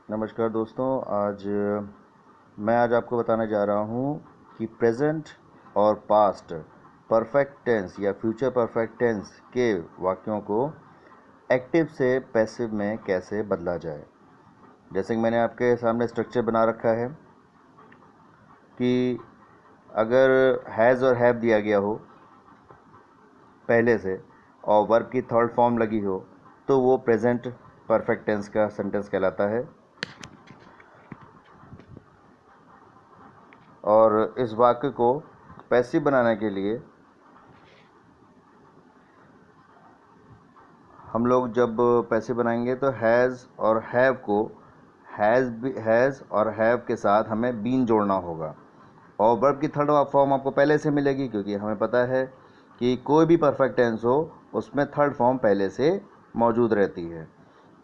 नमस्कार दोस्तों। मैं आपको बताने जा रहा हूँ कि प्रेजेंट और पास्ट परफेक्ट टेंस या फ्यूचर परफेक्ट टेंस के वाक्यों को एक्टिव से पैसिव में कैसे बदला जाए। जैसे कि मैंने आपके सामने स्ट्रक्चर बना रखा है कि अगर हैज़ और हैव दिया गया हो पहले से और वर्ब की थर्ड फॉर्म लगी हो तो वो प्रेजेंट परफेक्ट टेंस का सेंटेंस कहलाता है। और इस वाक्य को पैसिव बनाने के लिए हम लोग जब पैसिव बनाएंगे तो हैज़ और हैव को हैज़ और हैव के साथ हमें बीन जोड़ना होगा और वर्ब की थर्ड फॉर्म आपको पहले से मिलेगी, क्योंकि हमें पता है कि कोई भी परफेक्ट टेंस हो उसमें थर्ड फॉर्म पहले से मौजूद रहती है।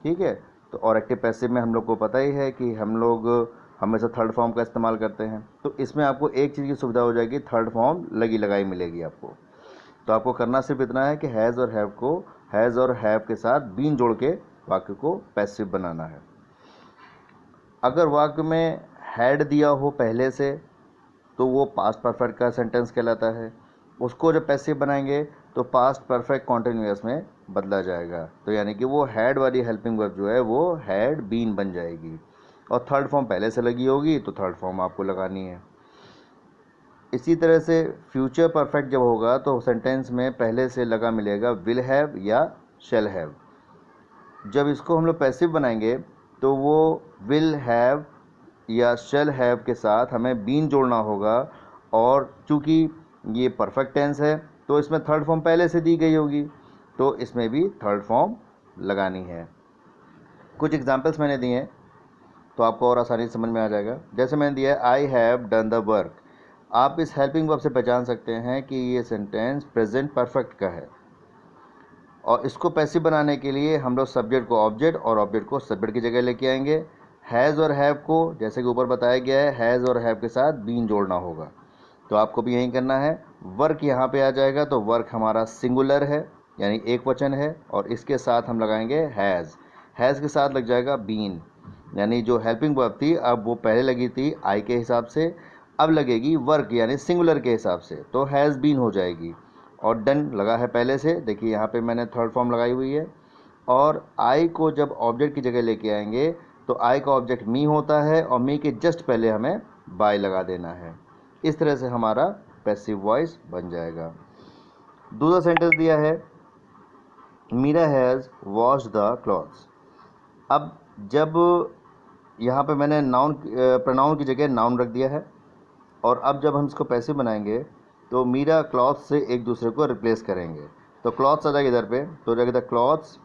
ठीक है, तो और एक्टिव पैसिव में हम लोग को पता ही है कि हम लोग हमेशा थर्ड फॉर्म का इस्तेमाल करते हैं। तो इसमें आपको एक चीज़ की सुविधा हो जाएगी, थर्ड फॉर्म लगी लगाई मिलेगी आपको। तो आपको करना सिर्फ इतना है कि हैज़ और हैव को हैज़ और हैव के साथ बीन जोड़ के वाक्य को पैसिव बनाना है। अगर वाक्य में हैड दिया हो पहले से तो वो पास्ट परफेक्ट का सेंटेंस कहलाता है। उसको जब पैसिव बनाएंगे तो पास्ट परफेक्ट कॉन्टिन्यूअस में बदला जाएगा। तो यानी कि वो हैड वाली हेल्पिंग वर्ब जो है वो हैड बीन बन जाएगी और थर्ड फॉर्म पहले से लगी होगी तो थर्ड फॉर्म आपको लगानी है। इसी तरह से फ्यूचर परफेक्ट जब होगा तो सेंटेंस में पहले से लगा मिलेगा विल हैव या शैल हैव। जब इसको हम लोग पैसिव बनाएंगे तो वो विल हैव या शैल हैव के साथ हमें बीन जोड़ना होगा और चूँकि ये परफेक्ट टेंस है तो इसमें थर्ड फॉर्म पहले से दी गई होगी तो इसमें भी थर्ड फॉर्म लगानी है। कुछ एग्जांपल्स मैंने दिए हैं तो आपको और आसानी से समझ में आ जाएगा। जैसे मैंने दिया है I have done the work. आप इस हेल्पिंग वर्ब से पहचान सकते हैं कि ये सेंटेंस प्रेजेंट परफेक्ट का है। और इसको पैसिव बनाने के लिए हम लोग सब्जेक्ट को ऑब्जेक्ट और ऑब्जेक्ट को सब्जेक्ट की जगह लेके आएंगे। हैज़ और हैव को जैसे कि ऊपर बताया गया है हैज़ और हैव के साथ बीन जोड़ना होगा, तो आपको भी यही करना है। वर्क यहाँ पे आ जाएगा तो वर्क हमारा सिंगुलर है यानी एक वचन है और इसके साथ हम लगाएंगे हैज़ के साथ लग जाएगा बीन, यानी जो हेल्पिंग वर्ब थी अब वो पहले लगी थी आई के हिसाब से, अब लगेगी वर्क यानी सिंगुलर के हिसाब से, तो हैज़ बीन हो जाएगी। और डन लगा है पहले से, देखिए यहाँ पे मैंने थर्ड फॉर्म लगाई हुई है। और आई को जब ऑब्जेक्ट की जगह लेके आएंगे तो आई का ऑब्जेक्ट मी होता है और मी के जस्ट पहले हमें बाय लगा देना है। इस तरह से हमारा पैसिव वॉइस बन जाएगा। दूसरा सेंटेंस दिया है Meera has washed the clothes. अब जब यहाँ पे मैंने प्रोनाउन की जगह नाउन रख दिया है और अब जब हम इसको पैसिव बनाएंगे तो मीरा क्लॉथ से एक दूसरे को रिप्लेस करेंगे। तो क्लॉथ्स आ जाएगा इधर पे, तो जाएगा क्लॉथ्स।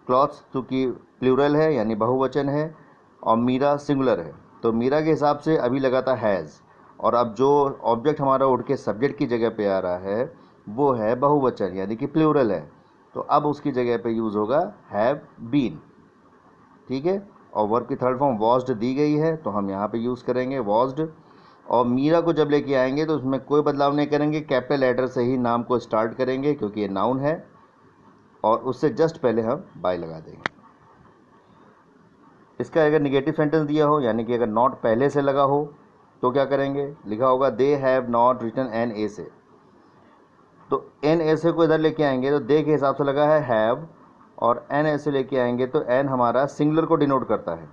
क्लॉथ्स चूँकि प्लूरल है यानी बहुवचन है और मीरा सिंगुलर है तो मीरा के हिसाब से अभी लगा था हैज़, और अब जो ऑब्जेक्ट हमारा उठ के सब्जेक्ट की जगह पे आ रहा है वो है बहुवचन यानी कि प्लूरल है, तो अब उसकी जगह पे यूज़ होगा हैव बीन। ठीक है, और वर्ब की थर्ड फॉर्म वॉश्ड दी गई है तो हम यहाँ पे यूज़ करेंगे वॉश्ड। और मीरा को जब लेके आएंगे तो उसमें कोई बदलाव नहीं करेंगे, कैपिटल लेटर से ही नाम को स्टार्ट करेंगे क्योंकि ये नाउन है और उससे जस्ट पहले हम बाय लगा देंगे। इसका अगर निगेटिव सेंटेंस दिया हो यानी कि अगर नॉट पहले से लगा हो तो क्या करेंगे, लिखा होगा they have not written an essay, तो एन ए से को इधर लेके आएंगे तो दे के हिसाब से लगा है हैव और एन ए से लेके आएंगे तो एन हमारा सिंगुलर को डिनोट करता है,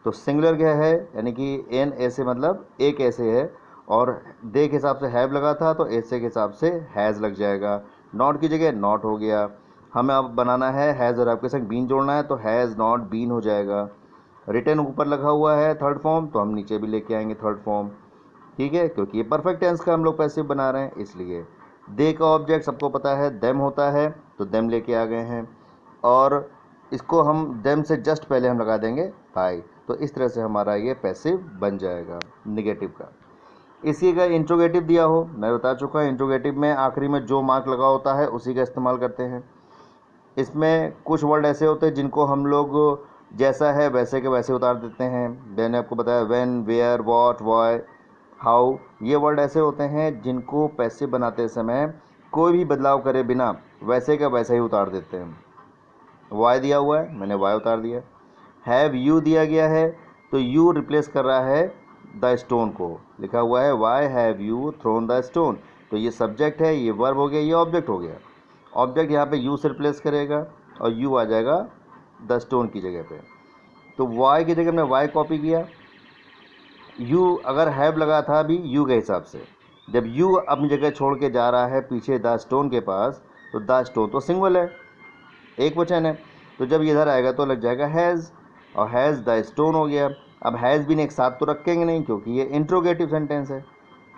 तो सिंगुलर क्या है यानी कि एन ऐसे मतलब एक ऐसे है और दे के हिसाब से हैव लगा था तो ऐसे के हिसाब से हैज़ लग जाएगा, नॉट की जगह नॉट हो गया। हमें अब बनाना है हैज़ और आपके संग बीन जोड़ना है तो हैज़ नॉट बीन हो जाएगा। रिटर्न ऊपर लगा हुआ है थर्ड फॉर्म तो हम नीचे भी लेके आएंगे थर्ड फॉर्म। ठीक है, क्योंकि ये परफेक्ट टेंस का हम लोग पैसिव बना रहे हैं इसलिए। दे का ऑब्जेक्ट सबको पता है देम होता है तो देम लेके आ गए हैं और इसको हम देम से जस्ट पहले हम लगा देंगे बाय, तो इस तरह से हमारा ये पैसिव बन जाएगा निगेटिव का। इसी का इंट्रोगेटिव दिया हो, मैं बता चुका हूँ इंट्रोगेटिव में आखिरी में जो मार्क लगा होता है उसी का इस्तेमाल करते हैं। इसमें कुछ वर्ड ऐसे होते हैं जिनको हम लोग जैसा है वैसे के वैसे उतार देते हैं। मैंने आपको बताया when, where, what, why, how, ये वर्ड ऐसे होते हैं जिनको पैसिव बनाते समय कोई भी बदलाव करे बिना वैसे का वैसा ही उतार देते हैं। वाई दिया हुआ है मैंने वाई उतार दिया। हैव यू दिया गया है तो यू रिप्लेस कर रहा है द स्टोन को, लिखा हुआ है why have you thrown the stone. तो ये सब्जेक्ट है, ये वर्ब हो गया, ये ऑब्जेक्ट हो गया। ऑब्जेक्ट यहाँ पे यू से रिप्लेस करेगा और यू आ जाएगा द स्टोन की जगह पे। तो वाई की जगह हमने वाई कॉपी किया, यू अगर हैव लगा था अभी यू के हिसाब से, जब यू अपनी जगह छोड़ के जा रहा है पीछे द स्टोन के पास, तो द स्टोन तो सिंगल है, एक वचन है, तो जब इधर आएगा तो लग जाएगा हैज़, और हैज़ द स्टोन हो गया। अब हैज़ बीन एक साथ तो रखेंगे नहीं क्योंकि ये इंट्रोगेटिव सेंटेंस है,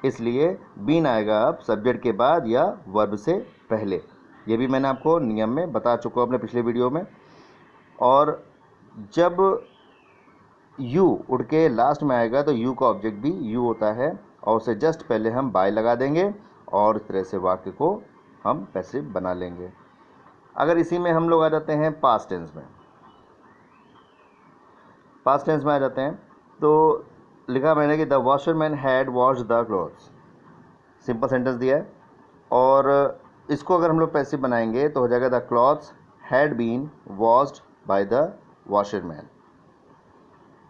इसलिए बीन आएगा अब सब्जेक्ट के बाद या वर्ब से पहले। ये भी मैंने आपको नियम में बता चुका हूँ अपने पिछले वीडियो में। और जब यू उड़ के लास्ट में आएगा तो यू का ऑब्जेक्ट भी यू होता है और उससे जस्ट पहले हम बाय लगा देंगे और इस तरह से वाक्य को हम पैसिव बना लेंगे। अगर इसी में हम लोग आ जाते हैं पास्ट टेंस में, पास्ट टेंस में आ जाते हैं तो लिखा मैंने कि the washerman had washed the clothes, simple sentence दिया है और इसको अगर हम लोग पैसिव बनाएंगे तो हो जाएगा the clothes had been washed by the washerman.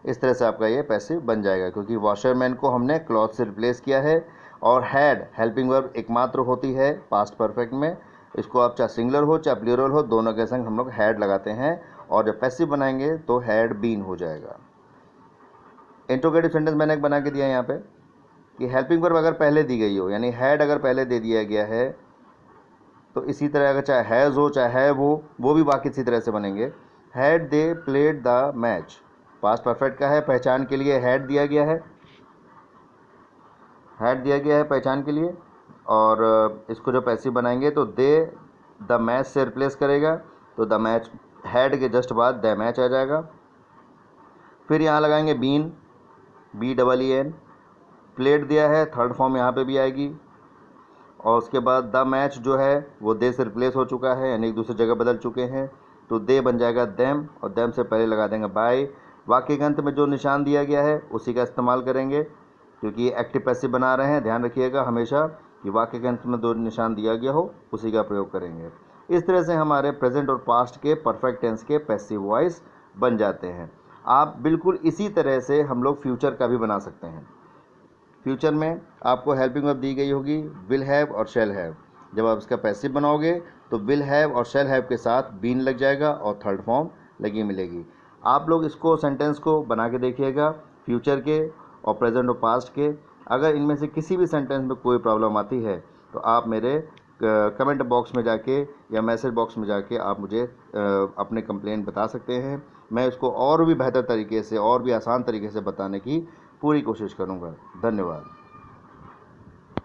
इस तरह से आपका ये पैसिव बन जाएगा क्योंकि वॉशरमैन को हमने क्लॉथ से रिप्लेस किया है और हैड हेल्पिंग वर्ब एकमात्र होती है पास्ट परफेक्ट में। इसको आप चाहे सिंगुलर हो चाहे प्लूरल हो, दोनों के संग हम लोग हैड लगाते हैं और जब पैसिव बनाएंगे तो हैड बीन हो जाएगा। इंट्रोगेटिव सेंटेंस मैंने एक बना के दिया यहाँ पे कि हेल्पिंग वर्ब अगर पहले दी गई हो, यानी हैड अगर पहले दे दिया गया है तो इसी तरह अगर चाहे हैज़ हो चाहे है वो भी बाकी इसी तरह से बनेंगे। Had they played the match, past perfect का है, पहचान के लिए हैड दिया गया है, हैड दिया गया है पहचान के लिए। और इसको जो पैसिव बनाएंगे तो दे द मैच से रिप्लेस करेगा तो द मैच, हैड के जस्ट बाद द मैच आ जाएगा। फिर यहाँ लगाएंगे बीन, BEEN, प्लेड दिया है, थर्ड फॉर्म यहाँ पे भी आएगी और उसके बाद द मैच जो है वो दे से रिप्लेस हो चुका है यानी एक दूसरी जगह बदल चुके हैं तो दे बन जाएगा देम और देम से पहले लगा देंगे बाय। वाक्य के अंत में जो निशान दिया गया है उसी का इस्तेमाल करेंगे क्योंकि ये एक्टिव पैसिव बना रहे हैं, ध्यान रखिएगा हमेशा कि वाक्य के अंत में जो निशान दिया गया हो उसी का प्रयोग करेंगे। इस तरह से हमारे प्रेजेंट और पास्ट के परफेक्ट टेंस के पैसिव वॉइस बन जाते हैं। आप बिल्कुल इसी तरह से हम लोग फ्यूचर का भी बना सकते हैं। फ्यूचर में आपको हेल्पिंग वर्ब दी गई होगी विल हैव और शैल हैव, जब आप इसका पैसिव बनाओगे तो विल हैव और शैल हैव के साथ बीन लग जाएगा और थर्ड फॉर्म लगी मिलेगी। आप लोग इसको सेंटेंस को बना के देखिएगा फ्यूचर के और प्रेजेंट और पास्ट के। अगर इनमें से किसी भी सेंटेंस में कोई प्रॉब्लम आती है तो आप मेरे कमेंट बॉक्स में जाके या मैसेज बॉक्स में जाके आप मुझे अपने कंप्लेंट बता सकते हैं। मैं इसको और भी बेहतर तरीके से और भी आसान तरीके से बताने की पूरी कोशिश करूँगा। धन्यवाद।